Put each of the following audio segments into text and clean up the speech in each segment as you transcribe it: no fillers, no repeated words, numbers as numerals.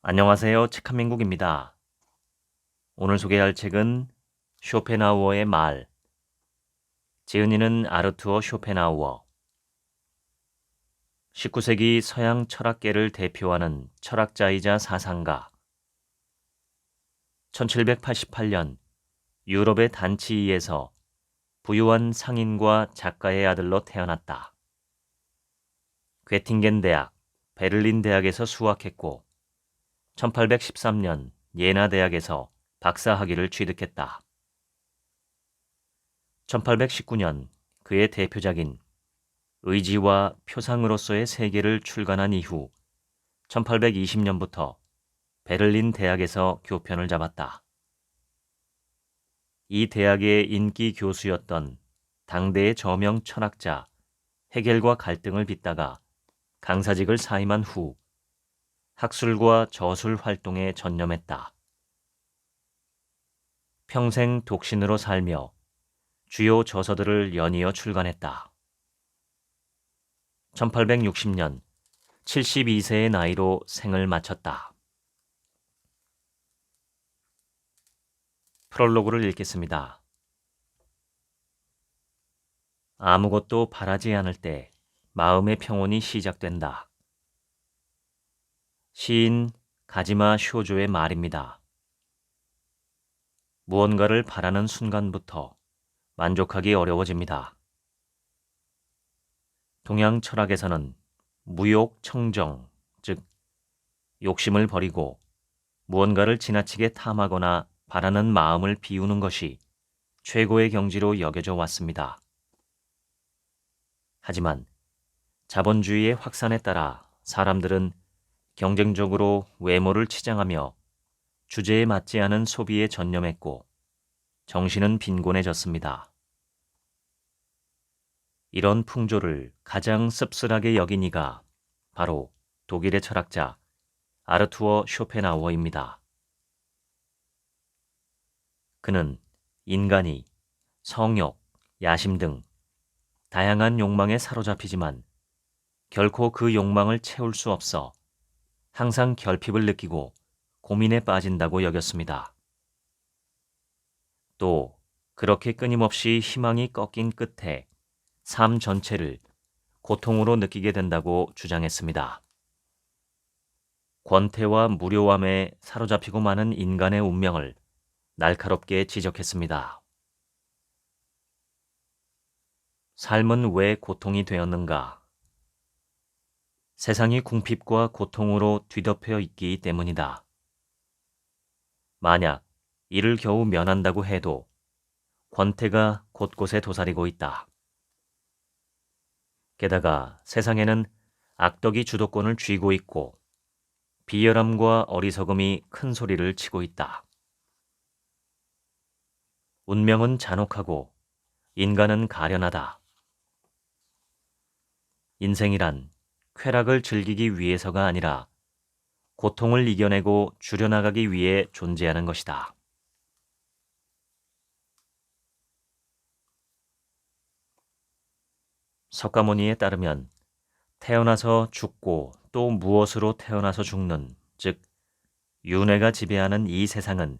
안녕하세요. 책한민국입니다. 오늘 소개할 책은 쇼펜하우어의 말, 지은이는 아르투어 쇼펜하우어. 19세기 서양 철학계를 대표하는 철학자이자 사상가. 1788년 유럽의 단치이에서 부유한 상인과 작가의 아들로 태어났다. 괴팅겐 대학, 베를린 대학에서 수학했고 1813년 예나 대학에서 박사학위를 취득했다. 1819년 그의 대표작인 의지와 표상으로서의 세계를 출간한 이후 1820년부터 베를린 대학에서 교편을 잡았다. 이 대학의 인기 교수였던 당대의 저명 철학자 헤겔과 갈등을 빚다가 강사직을 사임한 후 학술과 저술 활동에 전념했다. 평생 독신으로 살며 주요 저서들을 연이어 출간했다. 1860년 72세의 나이로 생을 마쳤다. 프롤로그를 읽겠습니다. 아무것도 바라지 않을 때 마음의 평온이 시작된다. 시인 가지마 쇼조의 말입니다. 무언가를 바라는 순간부터 만족하기 어려워집니다. 동양 철학에서는 무욕 청정, 즉 욕심을 버리고 무언가를 지나치게 탐하거나 바라는 마음을 비우는 것이 최고의 경지로 여겨져 왔습니다. 하지만 자본주의의 확산에 따라 사람들은 경쟁적으로 외모를 치장하며 주제에 맞지 않은 소비에 전념했고 정신은 빈곤해졌습니다. 이런 풍조를 가장 씁쓸하게 여긴 이가 바로 독일의 철학자 아르투어 쇼펜하우어입니다. 그는 인간이 성욕, 야심 등 다양한 욕망에 사로잡히지만 결코 그 욕망을 채울 수 없어 항상 결핍을 느끼고 고민에 빠진다고 여겼습니다. 또 그렇게 끊임없이 희망이 꺾인 끝에 삶 전체를 고통으로 느끼게 된다고 주장했습니다. 권태와 무료함에 사로잡히고 마는 인간의 운명을 날카롭게 지적했습니다. 삶은 왜 고통이 되었는가? 세상이 궁핍과 고통으로 뒤덮여 있기 때문이다. 만약 이를 겨우 면한다고 해도 권태가 곳곳에 도사리고 있다. 게다가 세상에는 악덕이 주도권을 쥐고 있고 비열함과 어리석음이 큰 소리를 치고 있다. 운명은 잔혹하고 인간은 가련하다. 인생이란 쾌락을 즐기기 위해서가 아니라 고통을 이겨내고 줄여나가기 위해 존재하는 것이다. 석가모니에 따르면 태어나서 죽고 또 무엇으로 태어나서 죽는, 즉 윤회가 지배하는 이 세상은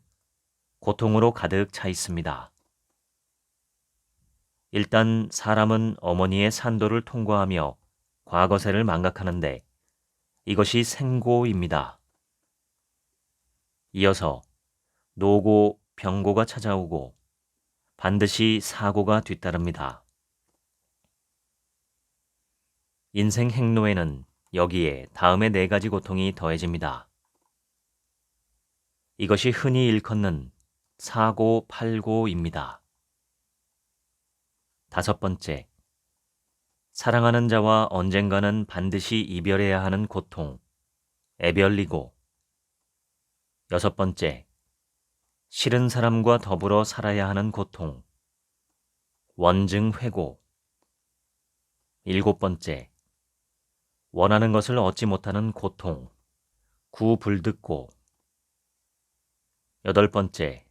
고통으로 가득 차 있습니다. 일단 사람은 어머니의 산도를 통과하며 과거세를 망각하는데 이것이 생고입니다. 이어서 노고, 병고가 찾아오고 반드시 사고가 뒤따릅니다. 인생 행로에는 여기에 다음의 4가지 고통이 더해집니다. 이것이 흔히 일컫는 사고, 팔고입니다. 5번째, 사랑하는 자와 언젠가는 반드시 이별해야 하는 고통, 애별리고. 6번째, 싫은 사람과 더불어 살아야 하는 고통, 원증회고. 7번째, 원하는 것을 얻지 못하는 고통, 구불듣고. 8번째,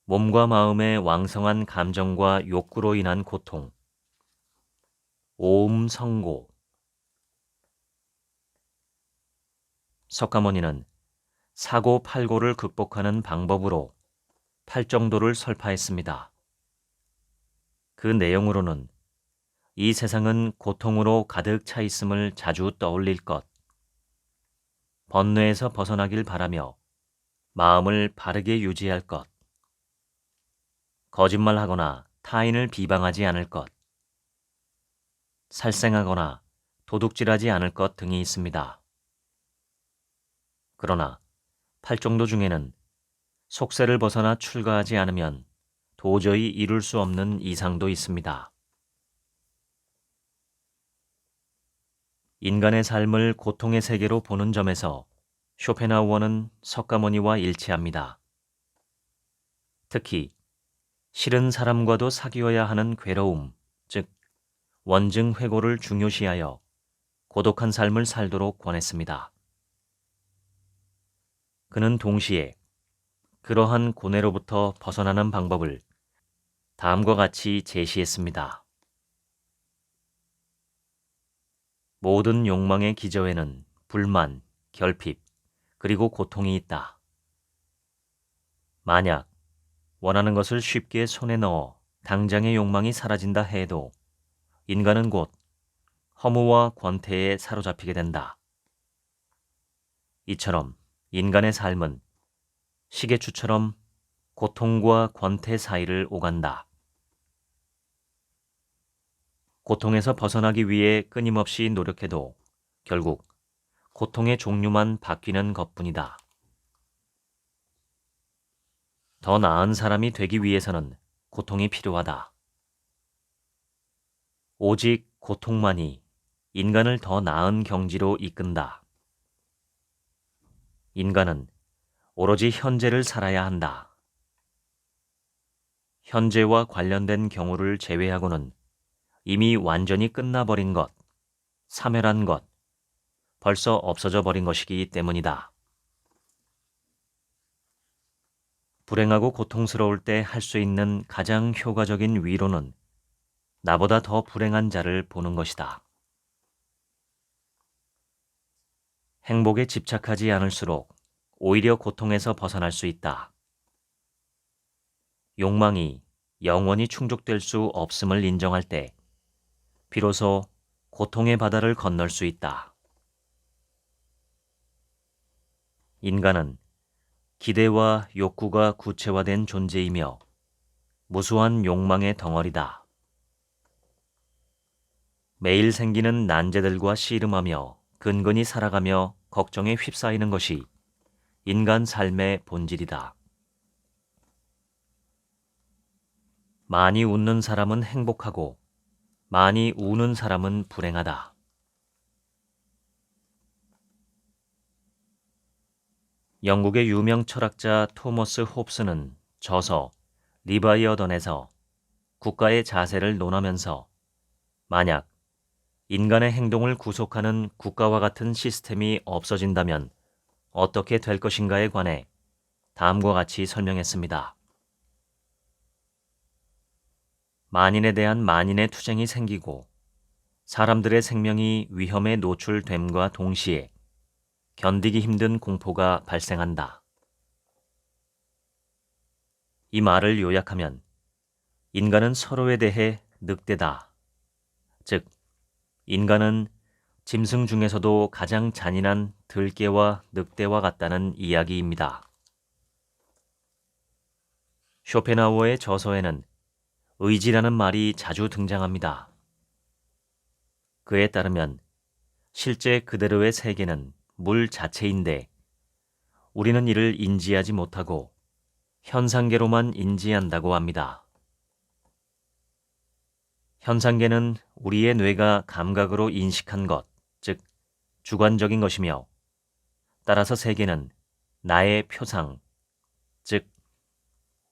몸과 마음의 왕성한 감정과 욕구로 인한 고통, 오음성고. 석가모니는 사고팔고를 극복하는 방법으로 팔정도를 설파했습니다. 그 내용으로는 이 세상은 고통으로 가득 차 있음을 자주 떠올릴 것, 번뇌에서 벗어나길 바라며 마음을 바르게 유지할 것, 거짓말하거나 타인을 비방하지 않을 것, 살생하거나 도둑질하지 않을 것 등이 있습니다. 그러나 팔정도 중에는 속세를 벗어나 출가하지 않으면 도저히 이룰 수 없는 이상도 있습니다. 인간의 삶을 고통의 세계로 보는 점에서 쇼펜하우어는 석가모니와 일치합니다. 특히 싫은 사람과도 사귀어야 하는 괴로움, 즉 원증회고를 중요시하여 고독한 삶을 살도록 권했습니다. 그는 동시에 그러한 고뇌로부터 벗어나는 방법을 다음과 같이 제시했습니다. 모든 욕망의 기저에는 불만, 결핍, 그리고 고통이 있다. 만약 원하는 것을 쉽게 손에 넣어 당장의 욕망이 사라진다 해도 인간은 곧 허무와 권태에 사로잡히게 된다. 이처럼 인간의 삶은 시계추처럼 고통과 권태 사이를 오간다. 고통에서 벗어나기 위해 끊임없이 노력해도 결국 고통의 종류만 바뀌는 것뿐이다. 더 나은 사람이 되기 위해서는 고통이 필요하다. 오직 고통만이 인간을 더 나은 경지로 이끈다. 인간은 오로지 현재를 살아야 한다. 현재와 관련된 경우를 제외하고는 이미 완전히 끝나버린 것, 사멸한 것, 벌써 없어져 버린 것이기 때문이다. 불행하고 고통스러울 때 할 수 있는 가장 효과적인 위로는 나보다 더 불행한 자를 보는 것이다. 행복에 집착하지 않을수록 오히려 고통에서 벗어날 수 있다. 욕망이 영원히 충족될 수 없음을 인정할 때 비로소 고통의 바다를 건널 수 있다. 인간은 기대와 욕구가 구체화된 존재이며 무수한 욕망의 덩어리다. 매일 생기는 난제들과 씨름하며 근근히 살아가며 걱정에 휩싸이는 것이 인간 삶의 본질이다. 많이 웃는 사람은 행복하고 많이 우는 사람은 불행하다. 영국의 유명 철학자 토머스 홉스는 저서 리바이어던에서 국가의 자세를 논하면서 만약 인간의 행동을 구속하는 국가와 같은 시스템이 없어진다면 어떻게 될 것인가에 관해 다음과 같이 설명했습니다. 만인에 대한 만인의 투쟁이 생기고 사람들의 생명이 위험에 노출됨과 동시에 견디기 힘든 공포가 발생한다. 이 말을 요약하면 인간은 서로에 대해 늑대다. 즉, 인간은 짐승 중에서도 가장 잔인한 들개와 늑대와 같다는 이야기입니다. 쇼펜하우어의 저서에는 의지라는 말이 자주 등장합니다. 그에 따르면 실제 그대로의 세계는 물 자체인데 우리는 이를 인지하지 못하고 현상계로만 인지한다고 합니다. 현상계는 우리의 뇌가 감각으로 인식한 것, 즉 주관적인 것이며 따라서 세계는 나의 표상, 즉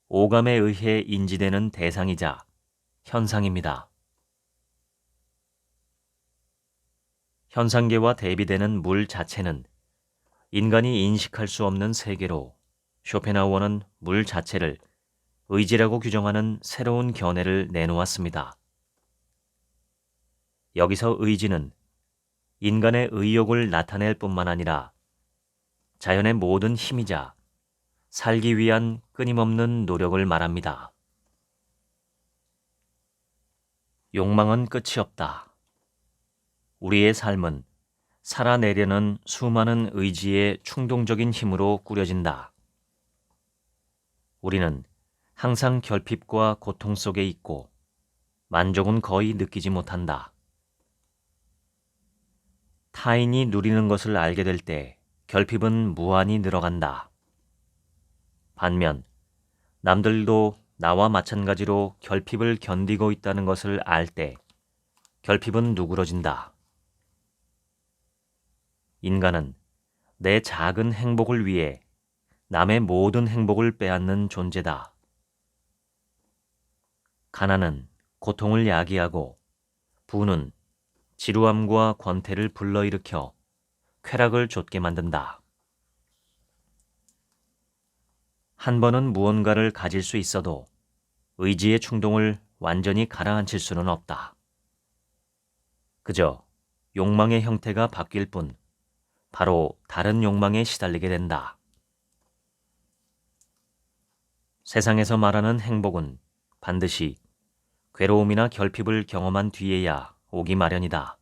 오감에 의해 인지되는 대상이자 현상입니다. 현상계와 대비되는 물 자체는 인간이 인식할 수 없는 세계로 쇼펜하우어는 물 자체를 의지라고 규정하는 새로운 견해를 내놓았습니다. 여기서 의지는 인간의 의욕을 나타낼 뿐만 아니라 자연의 모든 힘이자 살기 위한 끊임없는 노력을 말합니다. 욕망은 끝이 없다. 우리의 삶은 살아내려는 수많은 의지의 충동적인 힘으로 꾸려진다. 우리는 항상 결핍과 고통 속에 있고 만족은 거의 느끼지 못한다. 타인이 누리는 것을 알게 될 때 결핍은 무한히 늘어간다. 반면 남들도 나와 마찬가지로 결핍을 견디고 있다는 것을 알 때 결핍은 누그러진다. 인간은 내 작은 행복을 위해 남의 모든 행복을 빼앗는 존재다. 가난은 고통을 야기하고 부는 지루함과 권태를 불러일으켜 쾌락을 좇게 만든다. 한 번은 무언가를 가질 수 있어도 의지의 충동을 완전히 가라앉힐 수는 없다. 그저 욕망의 형태가 바뀔 뿐 바로 다른 욕망에 시달리게 된다. 세상에서 말하는 행복은 반드시 괴로움이나 결핍을 경험한 뒤에야 오기 마련이다.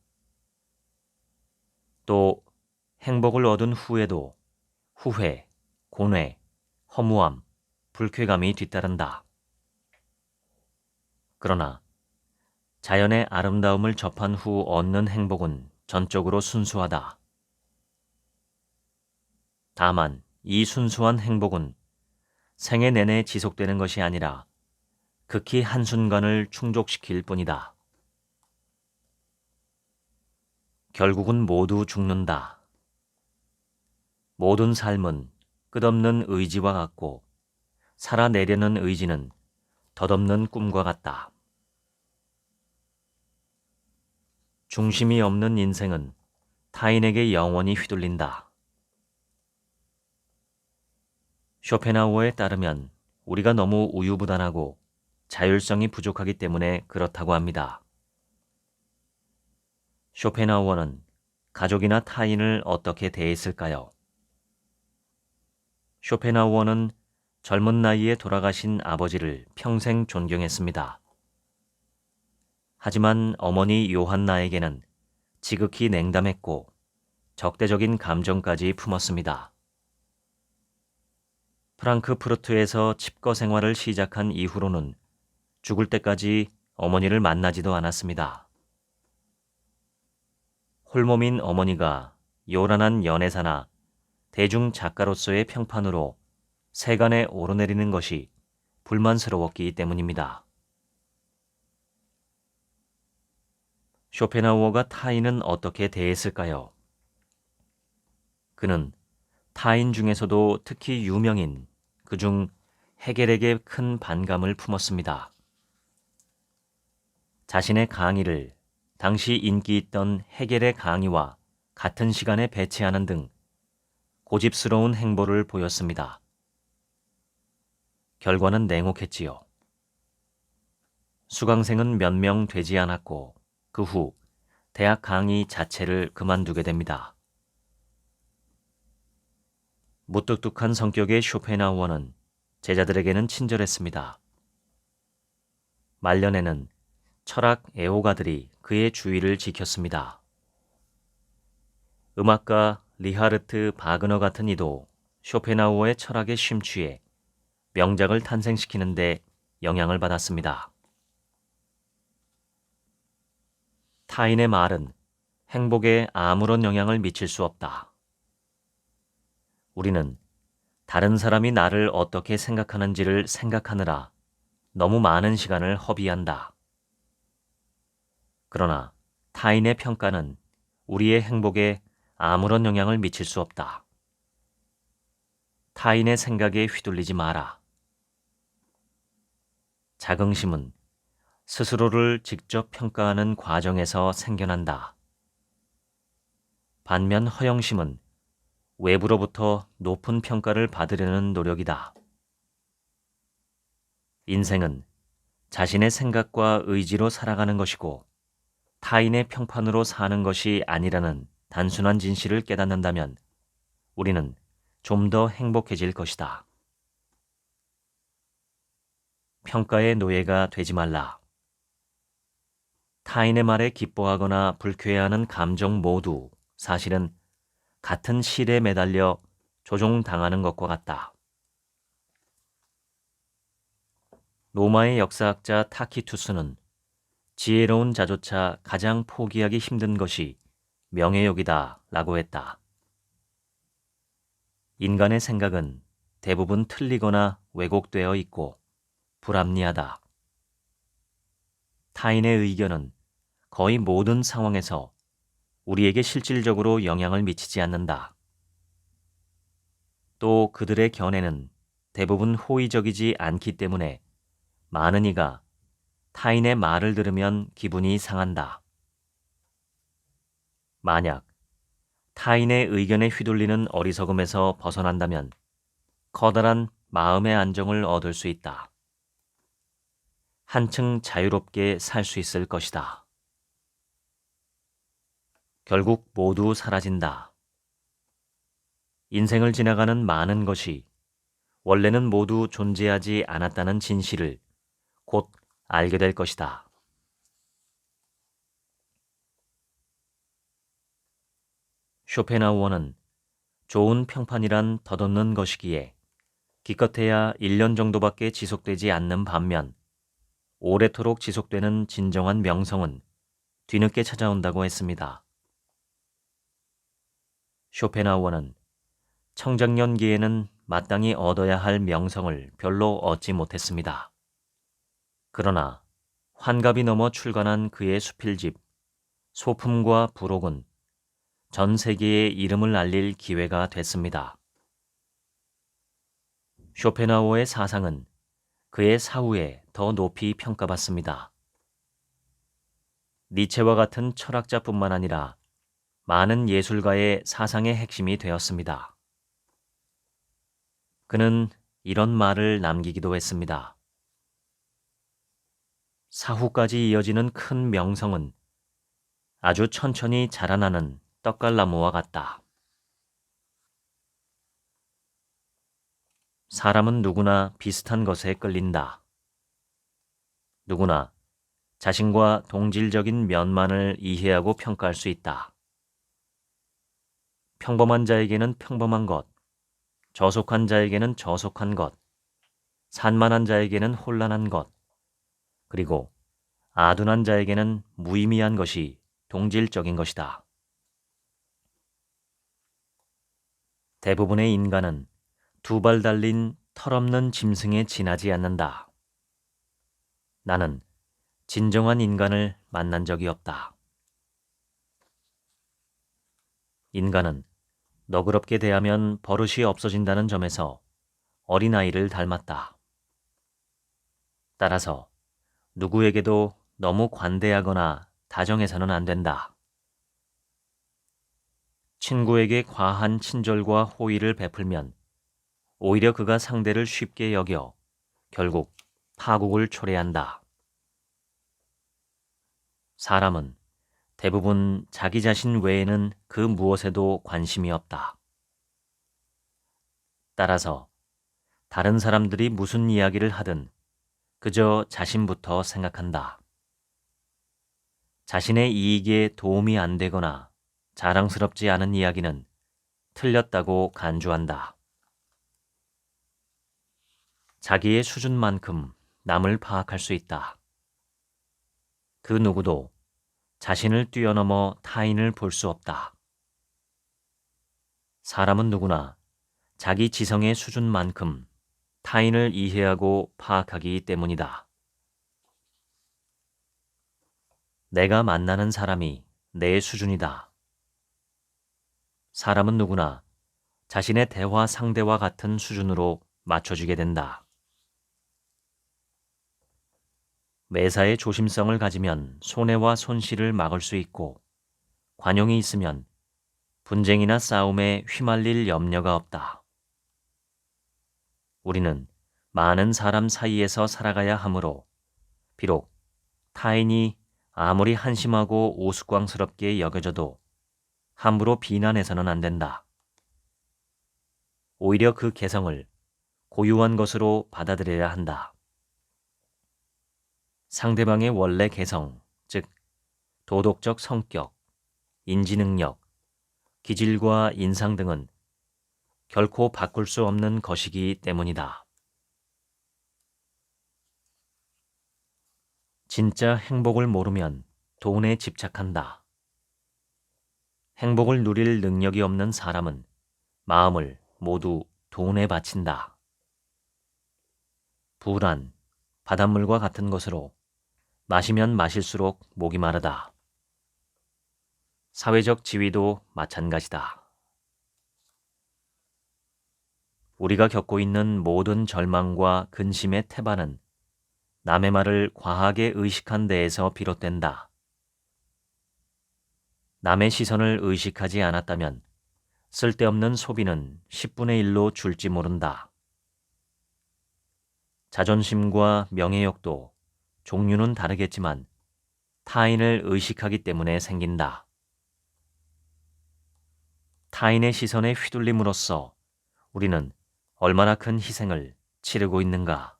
또 행복을 얻은 후에도 후회, 고뇌, 허무함, 불쾌감이 뒤따른다. 그러나 자연의 아름다움을 접한 후 얻는 행복은 전적으로 순수하다. 다만 이 순수한 행복은 생애 내내 지속되는 것이 아니라 극히 한순간을 충족시킬 뿐이다. 결국은 모두 죽는다. 모든 삶은 끝없는 의지와 같고 살아내려는 의지는 덧없는 꿈과 같다. 중심이 없는 인생은 타인에게 영원히 휘둘린다. 쇼펜하우어에 따르면 우리가 너무 우유부단하고 자율성이 부족하기 때문에 그렇다고 합니다. 쇼펜하우어는 가족이나 타인을 어떻게 대했을까요? 쇼펜하우어는 젊은 나이에 돌아가신 아버지를 평생 존경했습니다. 하지만 어머니 요한나에게는 지극히 냉담했고 적대적인 감정까지 품었습니다. 프랑크푸르트에서 칩거 생활을 시작한 이후로는 죽을 때까지 어머니를 만나지도 않았습니다. 홀몸인 어머니가 요란한 연애사나 대중 작가로서의 평판으로 세간에 오르내리는 것이 불만스러웠기 때문입니다. 쇼펜하우어가 타인은 어떻게 대했을까요? 그는 타인 중에서도 특히 유명인 그중 헤겔에게 큰 반감을 품었습니다. 자신의 강의를 당시 인기 있던 헤겔의 강의와 같은 시간에 배치하는 등 고집스러운 행보를 보였습니다. 결과는 냉혹했지요. 수강생은 몇 명 되지 않았고 그 후 대학 강의 자체를 그만두게 됩니다. 무뚝뚝한 성격의 쇼펜하우어는 제자들에게는 친절했습니다. 말년에는 철학 애호가들이 그의 주의를 지켰습니다. 음악가 리하르트 바그너 같은 이도 쇼펜하우어의 철학에 심취해 명작을 탄생시키는 데 영향을 받았습니다. 타인의 말은 행복에 아무런 영향을 미칠 수 없다. 우리는 다른 사람이 나를 어떻게 생각하는지를 생각하느라 너무 많은 시간을 허비한다. 그러나 타인의 평가는 우리의 행복에 아무런 영향을 미칠 수 없다. 타인의 생각에 휘둘리지 마라. 자긍심은 스스로를 직접 평가하는 과정에서 생겨난다. 반면 허영심은 외부로부터 높은 평가를 받으려는 노력이다. 인생은 자신의 생각과 의지로 살아가는 것이고 타인의 평판으로 사는 것이 아니라는 단순한 진실을 깨닫는다면 우리는 좀 더 행복해질 것이다. 평가의 노예가 되지 말라. 타인의 말에 기뻐하거나 불쾌해하는 감정 모두 사실은 같은 실에 매달려 조종당하는 것과 같다. 로마의 역사학자 타키투스는 지혜로운 자조차 가장 포기하기 힘든 것이 명예욕이다 라고 했다. 인간의 생각은 대부분 틀리거나 왜곡되어 있고 불합리하다. 타인의 의견은 거의 모든 상황에서 우리에게 실질적으로 영향을 미치지 않는다. 또 그들의 견해는 대부분 호의적이지 않기 때문에 많은 이가 타인의 말을 들으면 기분이 상한다. 만약 타인의 의견에 휘둘리는 어리석음에서 벗어난다면 커다란 마음의 안정을 얻을 수 있다. 한층 자유롭게 살 수 있을 것이다. 결국 모두 사라진다. 인생을 지나가는 많은 것이 원래는 모두 존재하지 않았다는 진실을 곧 알게 될 것이다. 쇼펜하우어는 좋은 평판이란 덧없는 것이기에 기껏해야 1년 정도밖에 지속되지 않는 반면 오래도록 지속되는 진정한 명성은 뒤늦게 찾아온다고 했습니다. 쇼펜하우어는 청장년기에는 마땅히 얻어야 할 명성을 별로 얻지 못했습니다. 그러나 환갑이 넘어 출간한 그의 수필집 소품과 부록은 전 세계에 이름을 알릴 기회가 됐습니다. 쇼펜하우어의 사상은 그의 사후에 더 높이 평가받습니다. 니체와 같은 철학자뿐만 아니라 많은 예술가의 사상의 핵심이 되었습니다. 그는 이런 말을 남기기도 했습니다. 사후까지 이어지는 큰 명성은 아주 천천히 자라나는 떡갈나무와 같다. 사람은 누구나 비슷한 것에 끌린다. 누구나 자신과 동질적인 면만을 이해하고 평가할 수 있다. 평범한 자에게는 평범한 것, 저속한 자에게는 저속한 것, 산만한 자에게는 혼란한 것, 그리고 아둔한 자에게는 무의미한 것이 동질적인 것이다. 대부분의 인간은 두 발 달린 털없는 짐승에 지나지 않는다. 나는 진정한 인간을 만난 적이 없다. 인간은 너그럽게 대하면 버릇이 없어진다는 점에서 어린아이를 닮았다. 따라서 누구에게도 너무 관대하거나 다정해서는 안 된다. 친구에게 과한 친절과 호의를 베풀면 오히려 그가 상대를 쉽게 여겨 결국 파국을 초래한다. 사람은 대부분 자기 자신 외에는 그 무엇에도 관심이 없다. 따라서 다른 사람들이 무슨 이야기를 하든 그저 자신부터 생각한다. 자신의 이익에 도움이 안 되거나 자랑스럽지 않은 이야기는 틀렸다고 간주한다. 자기의 수준만큼 남을 파악할 수 있다. 그 누구도 자신을 뛰어넘어 타인을 볼 수 없다. 사람은 누구나 자기 지성의 수준만큼 타인을 이해하고 파악하기 때문이다. 내가 만나는 사람이 내 수준이다. 사람은 누구나 자신의 대화 상대와 같은 수준으로 맞춰주게 된다. 매사에 조심성을 가지면 손해와 손실을 막을 수 있고 관용이 있으면 분쟁이나 싸움에 휘말릴 염려가 없다. 우리는 많은 사람 사이에서 살아가야 하므로 비록 타인이 아무리 한심하고 우스꽝스럽게 여겨져도 함부로 비난해서는 안 된다. 오히려 그 개성을 고유한 것으로 받아들여야 한다. 상대방의 원래 개성, 즉 도덕적 성격, 인지 능력, 기질과 인상 등은 결코 바꿀 수 없는 것이기 때문이다. 진짜 행복을 모르면 돈에 집착한다. 행복을 누릴 능력이 없는 사람은 마음을 모두 돈에 바친다. 불안, 바닷물과 같은 것으로 마시면 마실수록 목이 마르다. 사회적 지위도 마찬가지다. 우리가 겪고 있는 모든 절망과 근심의 태반은 남의 말을 과하게 의식한 데에서 비롯된다. 남의 시선을 의식하지 않았다면 쓸데없는 소비는 10분의 1로 줄지 모른다. 자존심과 명예욕도 종류는 다르겠지만 타인을 의식하기 때문에 생긴다. 타인의 시선에 휘둘림으로써 우리는 얼마나 큰 희생을 치르고 있는가.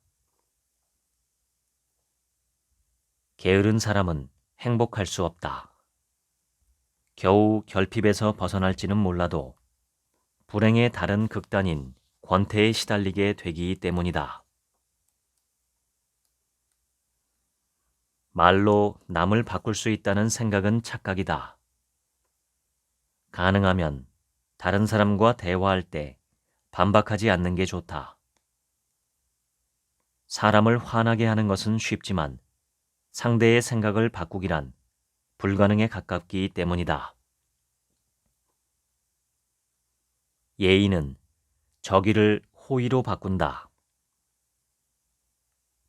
게으른 사람은 행복할 수 없다. 겨우 결핍에서 벗어날지는 몰라도 불행의 다른 극단인 권태에 시달리게 되기 때문이다. 말로 남을 바꿀 수 있다는 생각은 착각이다. 가능하면 다른 사람과 대화할 때 반박하지 않는 게 좋다. 사람을 화나게 하는 것은 쉽지만 상대의 생각을 바꾸기란 불가능에 가깝기 때문이다. 예의는 저기를 호의로 바꾼다.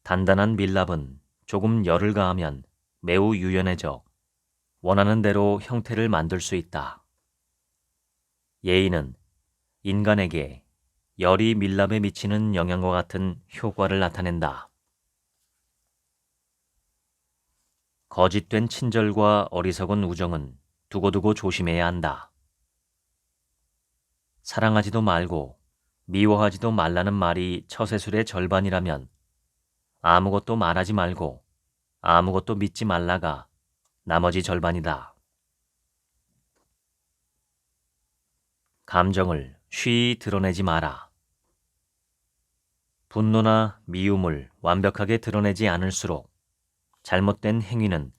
단단한 밀랍은 조금 열을 가하면 매우 유연해져 원하는 대로 형태를 만들 수 있다. 예의는 인간에게 열이 밀랍에 미치는 영향과 같은 효과를 나타낸다. 거짓된 친절과 어리석은 우정은 두고두고 조심해야 한다. 사랑하지도 말고 미워하지도 말라는 말이 처세술의 절반이라면 아무것도 말하지 말고 아무것도 믿지 말라가 나머지 절반이다. 감정을 쉬이 드러내지 마라. 분노나 미움을 완벽하게 드러내지 않을수록 잘못된 행위는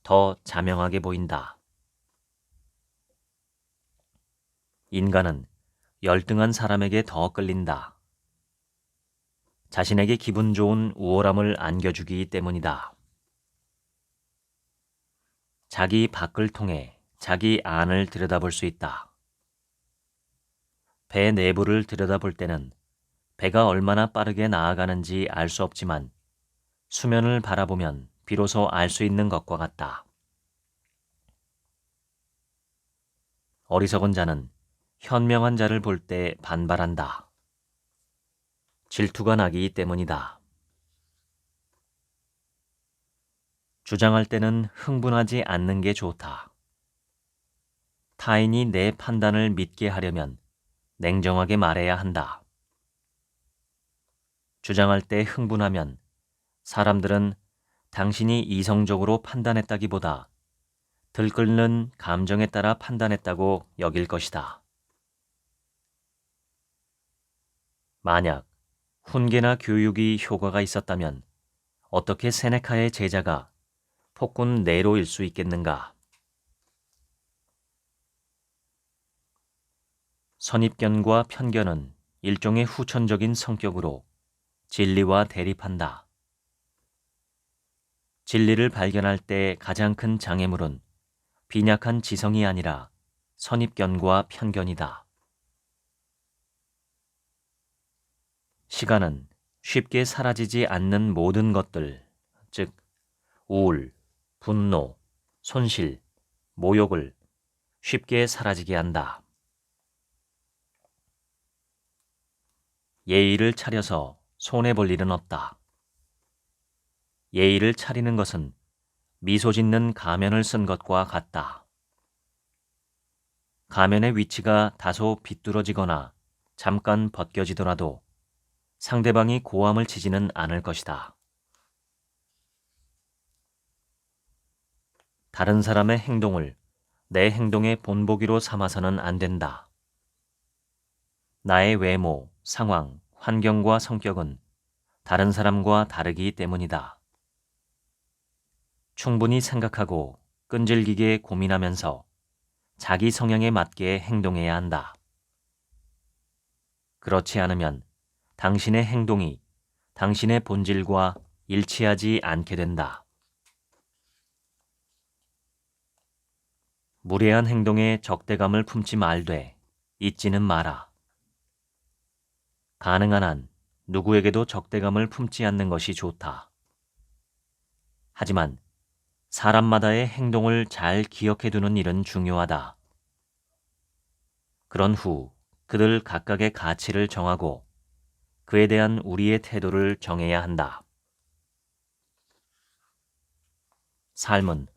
더 자명하게 보인다. 인간은 열등한 사람에게 더 끌린다. 자신에게 기분 좋은 우월함을 안겨주기 때문이다. 자기 밖을 통해 자기 안을 들여다볼 수 있다. 배 내부를 들여다볼 때는 배가 얼마나 빠르게 나아가는지 알 수 없지만 수면을 바라보면 비로소 알 수 있는 것과 같다. 어리석은 자는 현명한 자를 볼 때 반발한다. 질투가 나기 때문이다. 주장할 때는 흥분하지 않는 게 좋다. 타인이 내 판단을 믿게 하려면 냉정하게 말해야 한다. 주장할 때 흥분하면 사람들은 당신이 이성적으로 판단했다기보다 들끓는 감정에 따라 판단했다고 여길 것이다. 만약 훈계나 교육이 효과가 있었다면 어떻게 세네카의 제자가 폭군 네로일 수 있겠는가? 선입견과 편견은 일종의 후천적인 성격으로 진리와 대립한다. 진리를 발견할 때 가장 큰 장애물은 빈약한 지성이 아니라 선입견과 편견이다. 시간은 쉽게 사라지지 않는 모든 것들, 즉 우울, 분노, 손실, 모욕을 쉽게 사라지게 한다. 예의를 차려서 손해볼 일은 없다. 예의를 차리는 것은 미소 짓는 가면을 쓴 것과 같다. 가면의 위치가 다소 비뚤어지거나 잠깐 벗겨지더라도 상대방이 고함을 치지는 않을 것이다. 다른 사람의 행동을 내 행동의 본보기로 삼아서는 안 된다. 나의 외모, 상황, 환경과 성격은 다른 사람과 다르기 때문이다. 충분히 생각하고 끈질기게 고민하면서 자기 성향에 맞게 행동해야 한다. 그렇지 않으면 당신의 행동이 당신의 본질과 일치하지 않게 된다. 무례한 행동에 적대감을 품지 말되 잊지는 마라. 가능한 한 누구에게도 적대감을 품지 않는 것이 좋다. 하지만 사람마다의 행동을 잘 기억해두는 일은 중요하다. 그런 후 그들 각각의 가치를 정하고 그에 대한 우리의 태도를 정해야 한다. 삶은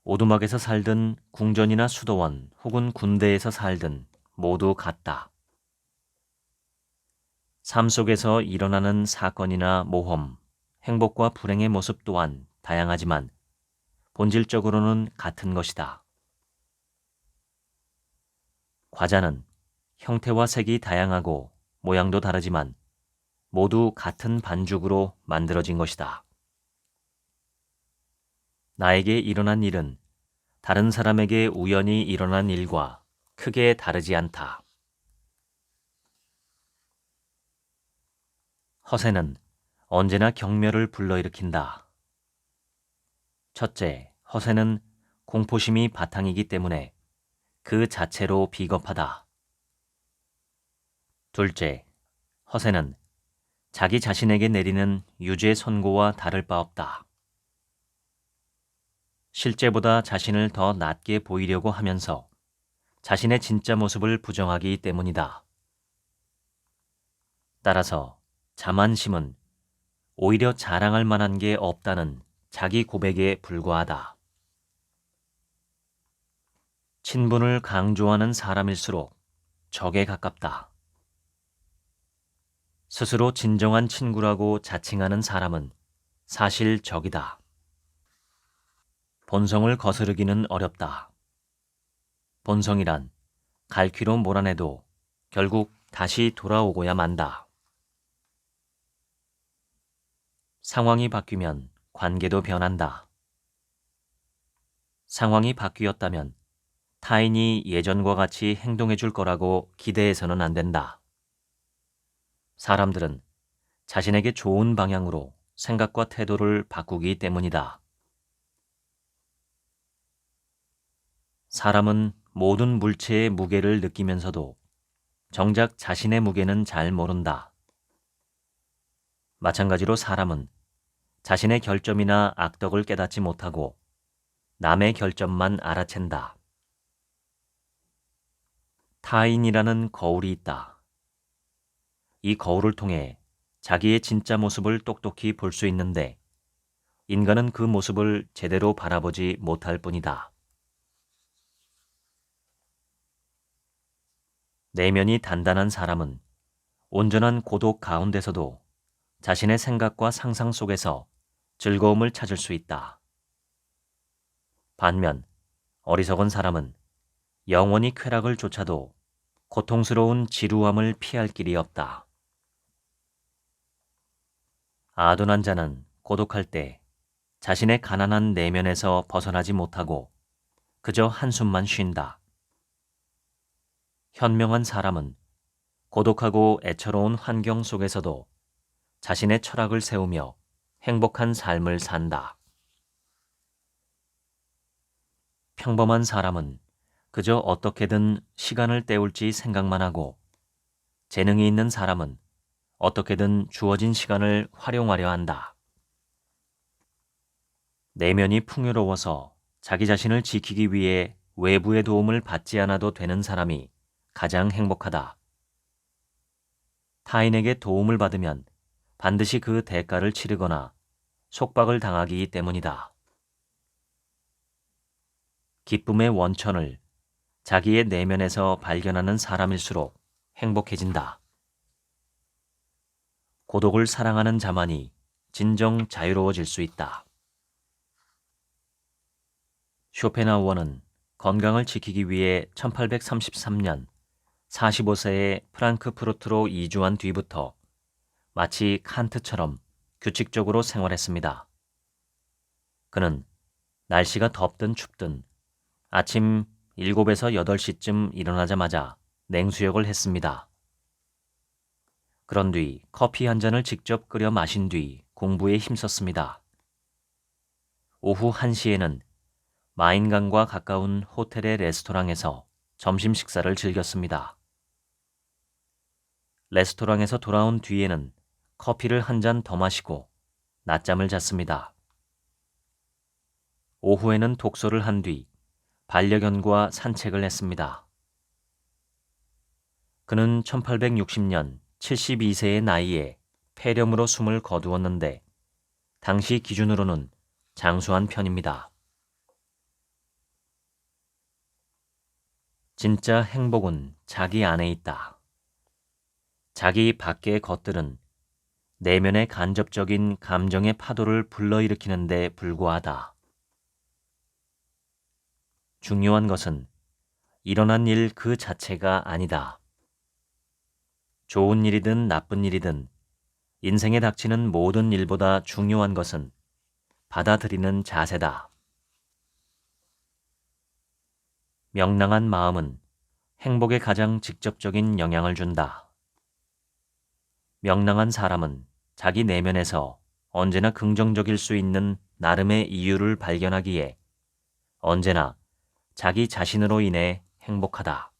오두막에서 살든 궁전이나 수도원 혹은 군대에서 살든 모두 같다. 삶 속에서 일어나는 사건이나 모험, 행복과 불행의 모습 또한 다양하지만 본질적으로는 같은 것이다. 과자는 형태와 색이 다양하고 모양도 다르지만 모두 같은 반죽으로 만들어진 것이다. 나에게 일어난 일은 다른 사람에게 우연히 일어난 일과 크게 다르지 않다. 허세는 언제나 경멸을 불러일으킨다. 첫째, 허세는 공포심이 바탕이기 때문에 그 자체로 비겁하다. 둘째, 허세는 자기 자신에게 내리는 유죄 선고와 다를 바 없다. 실제보다 자신을 더 낮게 보이려고 하면서 자신의 진짜 모습을 부정하기 때문이다. 따라서 자만심은 오히려 자랑할 만한 게 없다는 자기 고백에 불과하다. 친분을 강조하는 사람일수록 적에 가깝다. 스스로 진정한 친구라고 자칭하는 사람은 사실 적이다. 본성을 거스르기는 어렵다. 본성이란 갈퀴로 몰아내도 결국 다시 돌아오고야 만다. 상황이 바뀌면 관계도 변한다. 상황이 바뀌었다면 타인이 예전과 같이 행동해 줄 거라고 기대해서는 안 된다. 사람들은 자신에게 좋은 방향으로 생각과 태도를 바꾸기 때문이다. 사람은 모든 물체의 무게를 느끼면서도 정작 자신의 무게는 잘 모른다. 마찬가지로 사람은 자신의 결점이나 악덕을 깨닫지 못하고 남의 결점만 알아챈다. 타인이라는 거울이 있다. 이 거울을 통해 자기의 진짜 모습을 똑똑히 볼 수 있는데 인간은 그 모습을 제대로 바라보지 못할 뿐이다. 내면이 단단한 사람은 온전한 고독 가운데서도 자신의 생각과 상상 속에서 즐거움을 찾을 수 있다. 반면 어리석은 사람은 영원히 쾌락을 쫓아도 고통스러운 지루함을 피할 길이 없다. 아둔한 자는 고독할 때 자신의 가난한 내면에서 벗어나지 못하고 그저 한숨만 쉰다. 현명한 사람은 고독하고 애처로운 환경 속에서도 자신의 철학을 세우며 행복한 삶을 산다. 평범한 사람은 그저 어떻게든 시간을 때울지 생각만 하고 재능이 있는 사람은 어떻게든 주어진 시간을 활용하려 한다. 내면이 풍요로워서 자기 자신을 지키기 위해 외부의 도움을 받지 않아도 되는 사람이 가장 행복하다. 타인에게 도움을 받으면 반드시 그 대가를 치르거나 속박을 당하기 때문이다. 기쁨의 원천을 자기의 내면에서 발견하는 사람일수록 행복해진다. 고독을 사랑하는 자만이 진정 자유로워질 수 있다. 쇼펜하우어는 건강을 지키기 위해 1833년 45세에 프랑크푸르트로 이주한 뒤부터 마치 칸트처럼 규칙적으로 생활했습니다. 그는 날씨가 덥든 춥든 아침 7에서 8시쯤 일어나자마자 냉수욕을 했습니다. 그런 뒤 커피 한 잔을 직접 끓여 마신 뒤 공부에 힘썼습니다. 오후 1시에는 마인강과 가까운 호텔의 레스토랑에서 점심 식사를 즐겼습니다. 레스토랑에서 돌아온 뒤에는 커피를 한 잔 더 마시고 낮잠을 잤습니다. 오후에는 독서를 한 뒤 반려견과 산책을 했습니다. 그는 1860년 72세의 나이에 폐렴으로 숨을 거두었는데 당시 기준으로는 장수한 편입니다. 진짜 행복은 자기 안에 있다. 자기 밖의 것들은 내면의 간접적인 감정의 파도를 불러일으키는 데 불과하다. 중요한 것은 일어난 일 그 자체가 아니다. 좋은 일이든 나쁜 일이든 인생에 닥치는 모든 일보다 중요한 것은 받아들이는 자세다. 명랑한 마음은 행복에 가장 직접적인 영향을 준다. 명랑한 사람은 자기 내면에서 언제나 긍정적일 수 있는 나름의 이유를 발견하기에 언제나 자기 자신으로 인해 행복하다.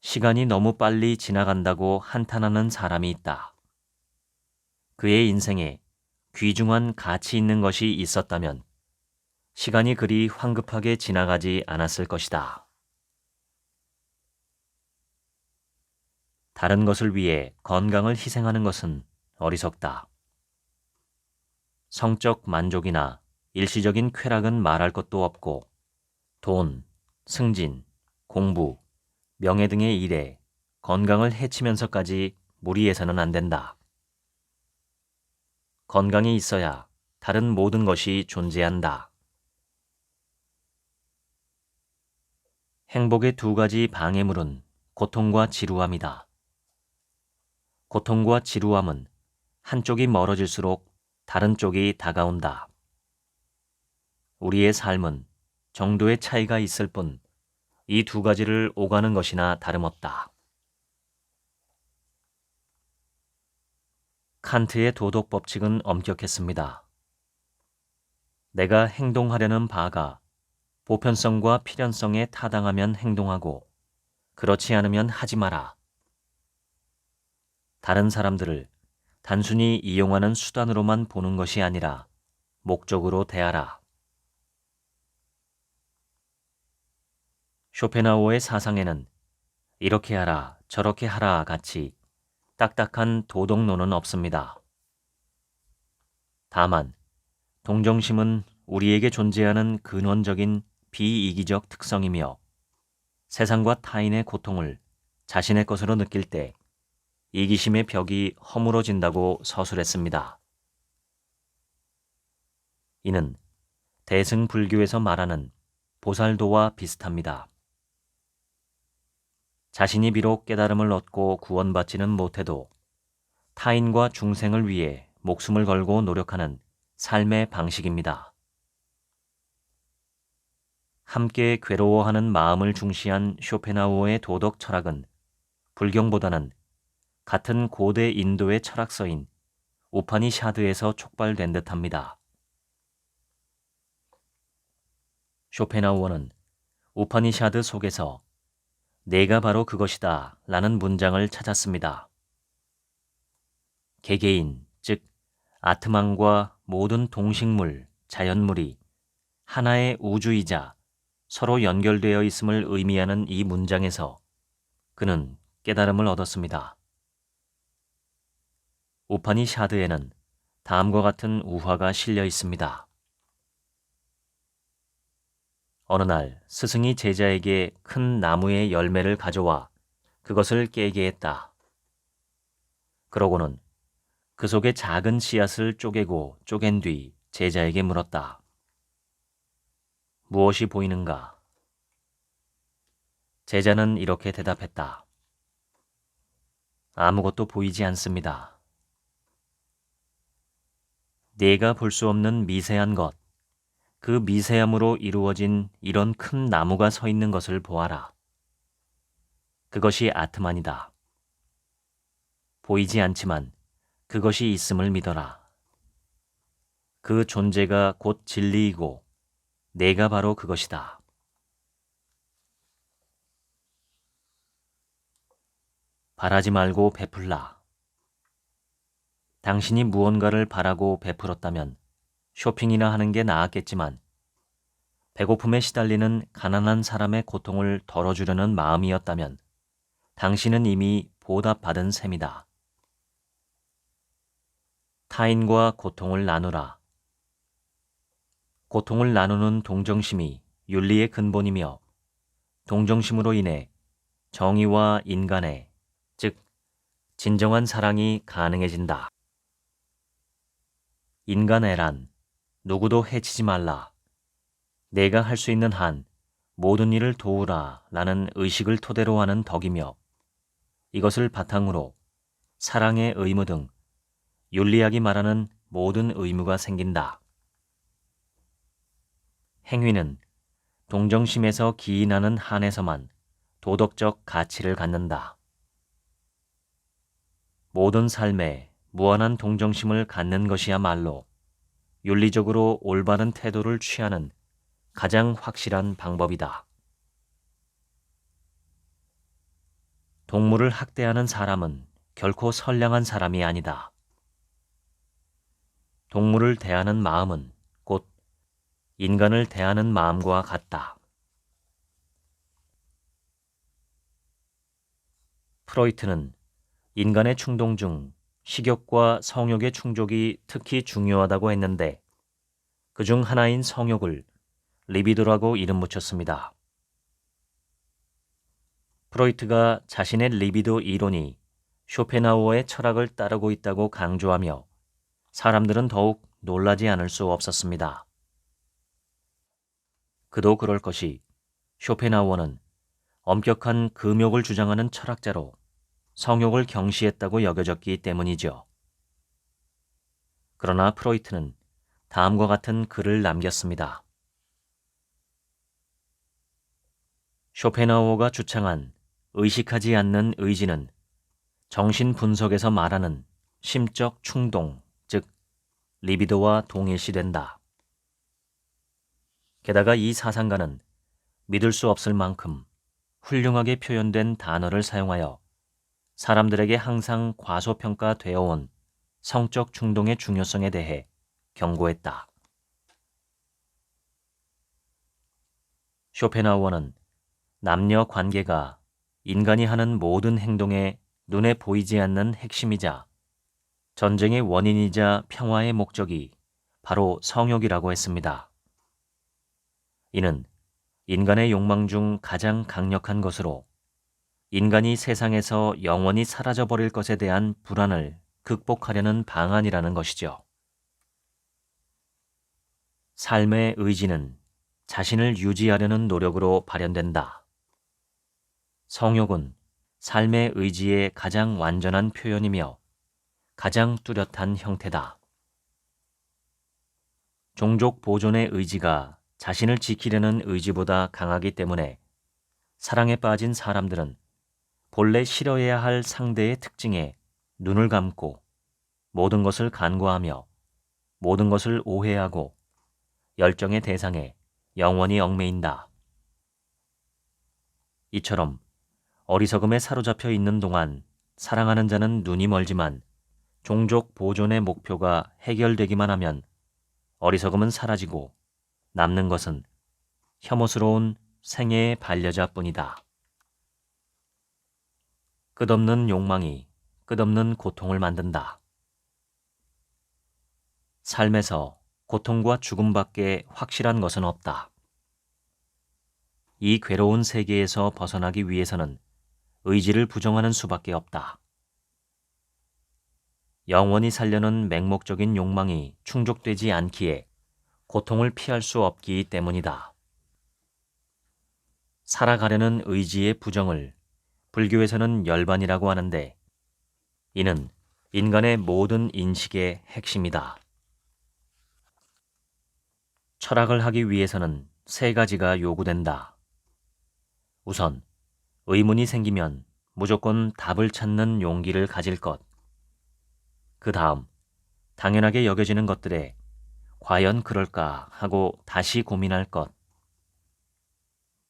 시간이 너무 빨리 지나간다고 한탄하는 사람이 있다. 그의 인생에 귀중한 가치 있는 것이 있었다면 시간이 그리 황급하게 지나가지 않았을 것이다. 다른 것을 위해 건강을 희생하는 것은 어리석다. 성적 만족이나 일시적인 쾌락은 말할 것도 없고 돈, 승진, 공부, 명예 등의 일에 건강을 해치면서까지 무리해서는 안 된다. 건강이 있어야 다른 모든 것이 존재한다. 행복의 두 가지 방해물은 고통과 지루함이다. 고통과 지루함은 한쪽이 멀어질수록 다른 쪽이 다가온다. 우리의 삶은 정도의 차이가 있을 뿐 이 두 가지를 오가는 것이나 다름없다. 칸트의 도덕 법칙은 엄격했습니다. 내가 행동하려는 바가 보편성과 필연성에 타당하면 행동하고 그렇지 않으면 하지 마라. 다른 사람들을 단순히 이용하는 수단으로만 보는 것이 아니라 목적으로 대하라. 쇼펜하우어의 사상에는 이렇게 하라, 저렇게 하라 같이 딱딱한 도덕론은 없습니다. 다만 동정심은 우리에게 존재하는 근원적인 비이기적 특성이며 세상과 타인의 고통을 자신의 것으로 느낄 때 이기심의 벽이 허물어진다고 서술했습니다. 이는 대승불교에서 말하는 보살도와 비슷합니다. 자신이 비록 깨달음을 얻고 구원받지는 못해도 타인과 중생을 위해 목숨을 걸고 노력하는 삶의 방식입니다. 함께 괴로워하는 마음을 중시한 쇼펜하우어의 도덕 철학은 불경보다는 같은 고대 인도의 철학서인 우파니샤드에서 촉발된 듯합니다. 쇼펜하우어는 우파니샤드 속에서 내가 바로 그것이다 라는 문장을 찾았습니다. 개개인, 즉 아트만과 모든 동식물, 자연물이 하나의 우주이자 서로 연결되어 있음을 의미하는 이 문장에서 그는 깨달음을 얻었습니다. 우파니샤드에는 다음과 같은 우화가 실려 있습니다. 어느 날 스승이 제자에게 큰 나무의 열매를 가져와 그것을 깨게 했다. 그러고는 그 속에 작은 씨앗을 쪼개고 쪼갠 뒤 제자에게 물었다. 무엇이 보이는가? 제자는 이렇게 대답했다. 아무것도 보이지 않습니다. 네가 볼 수 없는 미세한 것, 그 미세함으로 이루어진 이런 큰 나무가 서 있는 것을 보아라. 그것이 아트만이다. 보이지 않지만 그것이 있음을 믿어라. 그 존재가 곧 진리이고 내가 바로 그것이다. 바라지 말고 베풀라. 당신이 무언가를 바라고 베풀었다면 쇼핑이나 하는 게 나았겠지만 배고픔에 시달리는 가난한 사람의 고통을 덜어주려는 마음이었다면 당신은 이미 보답받은 셈이다. 타인과 고통을 나누라. 고통을 나누는 동정심이 윤리의 근본이며 동정심으로 인해 정의와 인간의, 즉 진정한 사랑이 가능해진다. 인간애란 누구도 해치지 말라. 내가 할 수 있는 한 모든 일을 도우라 라는 의식을 토대로 하는 덕이며 이것을 바탕으로 사랑의 의무 등 윤리학이 말하는 모든 의무가 생긴다. 행위는 동정심에서 기인하는 한에서만 도덕적 가치를 갖는다. 모든 삶에 무한한 동정심을 갖는 것이야말로 윤리적으로 올바른 태도를 취하는 가장 확실한 방법이다. 동물을 학대하는 사람은 결코 선량한 사람이 아니다. 동물을 대하는 마음은 곧 인간을 대하는 마음과 같다. 프로이트는 인간의 충동 중 식욕과 성욕의 충족이 특히 중요하다고 했는데 그중 하나인 성욕을 리비도라고 이름 붙였습니다. 프로이트가 자신의 리비도 이론이 쇼펜하우어의 철학을 따르고 있다고 강조하며 사람들은 더욱 놀라지 않을 수 없었습니다. 그도 그럴 것이 쇼펜하우어는 엄격한 금욕을 주장하는 철학자로 성욕을 경시했다고 여겨졌기 때문이죠. 그러나 프로이트는 다음과 같은 글을 남겼습니다. 쇼펜하우어가 주창한 의식하지 않는 의지는 정신 분석에서 말하는 심적 충동, 즉 리비도와 동일시된다. 게다가 이 사상가는 믿을 수 없을 만큼 훌륭하게 표현된 단어를 사용하여 사람들에게 항상 과소평가되어 온 성적 충동의 중요성에 대해 경고했다. 쇼펜하우어는 남녀 관계가 인간이 하는 모든 행동의 눈에 보이지 않는 핵심이자 전쟁의 원인이자 평화의 목적이 바로 성욕이라고 했습니다. 이는 인간의 욕망 중 가장 강력한 것으로 인간이 세상에서 영원히 사라져버릴 것에 대한 불안을 극복하려는 방안이라는 것이죠. 삶의 의지는 자신을 유지하려는 노력으로 발현된다. 성욕은 삶의 의지의 가장 완전한 표현이며 가장 뚜렷한 형태다. 종족 보존의 의지가 자신을 지키려는 의지보다 강하기 때문에 사랑에 빠진 사람들은 본래 싫어해야 할 상대의 특징에 눈을 감고 모든 것을 간과하며 모든 것을 오해하고 열정의 대상에 영원히 얽매인다. 이처럼 어리석음에 사로잡혀 있는 동안 사랑하는 자는 눈이 멀지만 종족 보존의 목표가 해결되기만 하면 어리석음은 사라지고 남는 것은 혐오스러운 생애의 반려자뿐이다. 끝없는 욕망이 끝없는 고통을 만든다. 삶에서 고통과 죽음밖에 확실한 것은 없다. 이 괴로운 세계에서 벗어나기 위해서는 의지를 부정하는 수밖에 없다. 영원히 살려는 맹목적인 욕망이 충족되지 않기에 고통을 피할 수 없기 때문이다. 살아가려는 의지의 부정을 불교에서는 열반이라고 하는데 이는 인간의 모든 인식의 핵심이다. 철학을 하기 위해서는 세 가지가 요구된다. 우선 의문이 생기면 무조건 답을 찾는 용기를 가질 것. 그 다음 당연하게 여겨지는 것들에 과연 그럴까 하고 다시 고민할 것.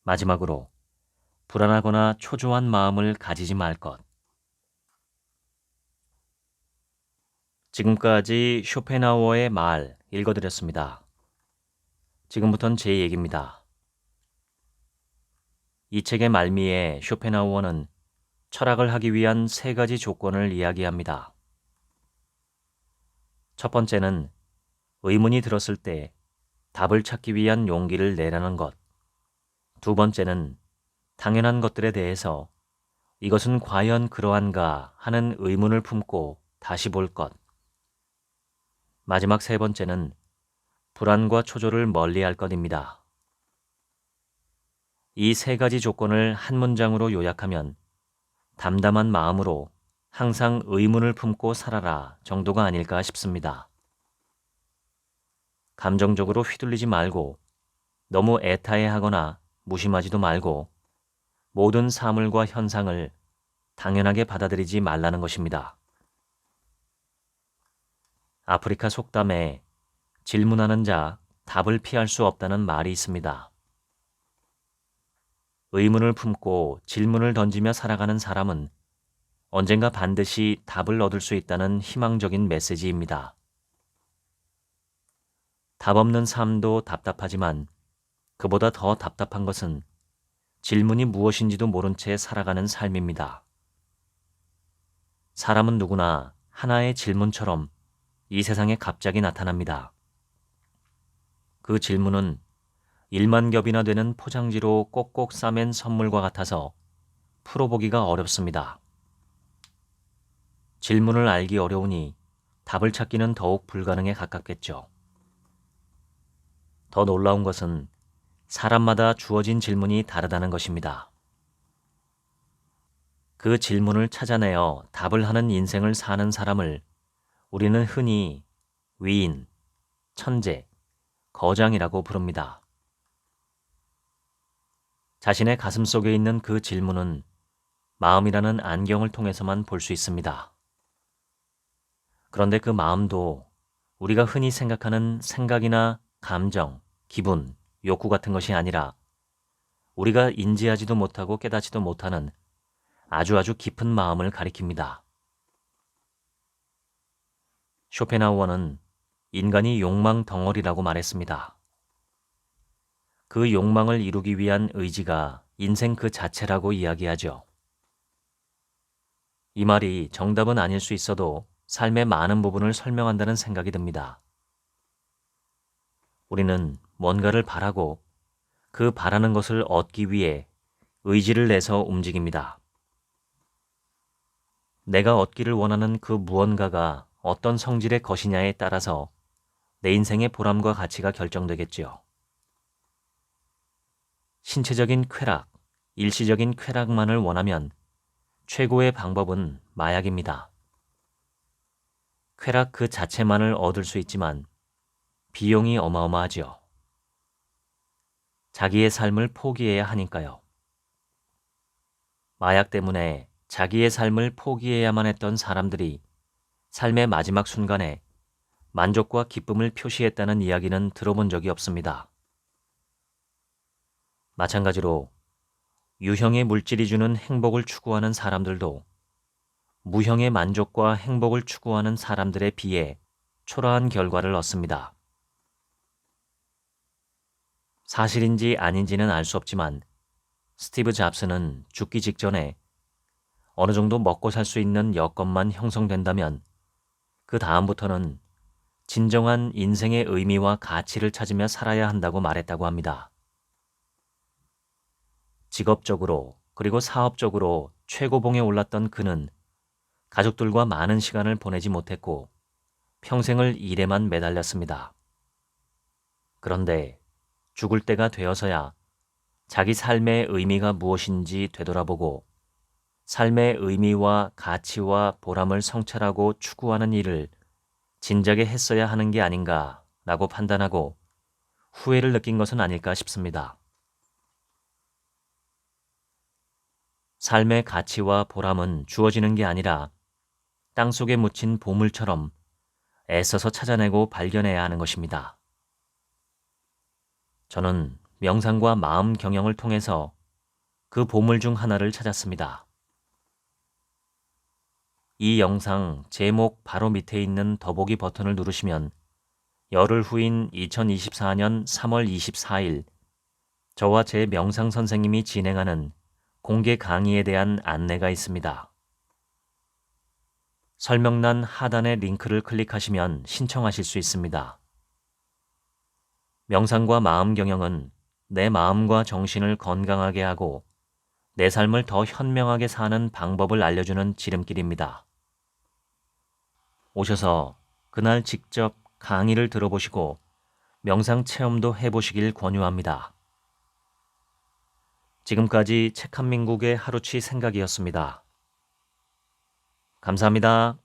마지막으로 불안하거나 초조한 마음을 가지지 말 것. 지금까지 쇼펜하우어의 말 읽어드렸습니다. 지금부터는 제 얘기입니다. 이 책의 말미에 쇼펜하우어는 철학을 하기 위한 세 가지 조건을 이야기합니다. 첫 번째는 의문이 들었을 때 답을 찾기 위한 용기를 내라는 것. 두 번째는 당연한 것들에 대해서 이것은 과연 그러한가 하는 의문을 품고 다시 볼 것. 마지막 세 번째는 불안과 초조를 멀리할 것입니다. 이 세 가지 조건을 한 문장으로 요약하면 담담한 마음으로 항상 의문을 품고 살아라 정도가 아닐까 싶습니다. 감정적으로 휘둘리지 말고 너무 애타해하거나 무심하지도 말고 모든 사물과 현상을 당연하게 받아들이지 말라는 것입니다. 아프리카 속담에 질문하는 자 답을 피할 수 없다는 말이 있습니다. 의문을 품고 질문을 던지며 살아가는 사람은 언젠가 반드시 답을 얻을 수 있다는 희망적인 메시지입니다. 답 없는 삶도 답답하지만 그보다 더 답답한 것은 질문이 무엇인지도 모른 채 살아가는 삶입니다. 사람은 누구나 하나의 질문처럼 이 세상에 갑자기 나타납니다. 그 질문은 1만 겹이나 되는 포장지로 꼭꼭 싸맨 선물과 같아서 풀어보기가 어렵습니다. 질문을 알기 어려우니 답을 찾기는 더욱 불가능에 가깝겠죠. 더 놀라운 것은 사람마다 주어진 질문이 다르다는 것입니다. 그 질문을 찾아내어 답을 하는 인생을 사는 사람을 우리는 흔히 위인, 천재, 거장이라고 부릅니다. 자신의 가슴 속에 있는 그 질문은 마음이라는 안경을 통해서만 볼 수 있습니다. 그런데 그 마음도 우리가 흔히 생각하는 생각이나 감정, 기분, 욕구 같은 것이 아니라 우리가 인지하지도 못하고 깨닫지도 못하는 아주 깊은 마음을 가리킵니다. 쇼펜하우어는 인간이 욕망 덩어리라고 말했습니다. 그 욕망을 이루기 위한 의지가 인생 그 자체라고 이야기하죠. 이 말이 정답은 아닐 수 있어도 삶의 많은 부분을 설명한다는 생각이 듭니다. 우리는 뭔가를 바라고 그 바라는 것을 얻기 위해 의지를 내서 움직입니다. 내가 얻기를 원하는 그 무언가가 어떤 성질의 것이냐에 따라서 내 인생의 보람과 가치가 결정되겠지요. 신체적인 쾌락, 일시적인 쾌락만을 원하면 최고의 방법은 마약입니다. 쾌락 그 자체만을 얻을 수 있지만 비용이 어마어마하죠. 자기의 삶을 포기해야 하니까요. 마약 때문에 자기의 삶을 포기해야만 했던 사람들이 삶의 마지막 순간에 만족과 기쁨을 표시했다는 이야기는 들어본 적이 없습니다. 마찬가지로 유형의 물질이 주는 행복을 추구하는 사람들도 무형의 만족과 행복을 추구하는 사람들에 비해 초라한 결과를 얻습니다. 사실인지 아닌지는 알 수 없지만 스티브 잡스는 죽기 직전에 어느 정도 먹고 살 수 있는 여건만 형성된다면 그 다음부터는 진정한 인생의 의미와 가치를 찾으며 살아야 한다고 말했다고 합니다. 직업적으로 그리고 사업적으로 최고봉에 올랐던 그는 가족들과 많은 시간을 보내지 못했고 평생을 일에만 매달렸습니다. 그런데 죽을 때가 되어서야 자기 삶의 의미가 무엇인지 되돌아보고 삶의 의미와 가치와 보람을 성찰하고 추구하는 일을 진작에 했어야 하는 게 아닌가라고 판단하고 후회를 느낀 것은 아닐까 싶습니다. 삶의 가치와 보람은 주어지는 게 아니라 땅속에 묻힌 보물처럼 애써서 찾아내고 발견해야 하는 것입니다. 저는 명상과 마음 경영을 통해서 그 보물 중 하나를 찾았습니다. 이 영상 제목 바로 밑에 있는 더보기 버튼을 누르시면 열흘 후인 2024년 3월 24일 저와 제 명상 선생님이 진행하는 공개 강의에 대한 안내가 있습니다. 설명란 하단의 링크를 클릭하시면 신청하실 수 있습니다. 명상과 마음 경영은 내 마음과 정신을 건강하게 하고 내 삶을 더 현명하게 사는 방법을 알려주는 지름길입니다. 오셔서 그날 직접 강의를 들어보시고 명상 체험도 해보시길 권유합니다. 지금까지 책 한 민국의 하루치 생각이었습니다. 감사합니다.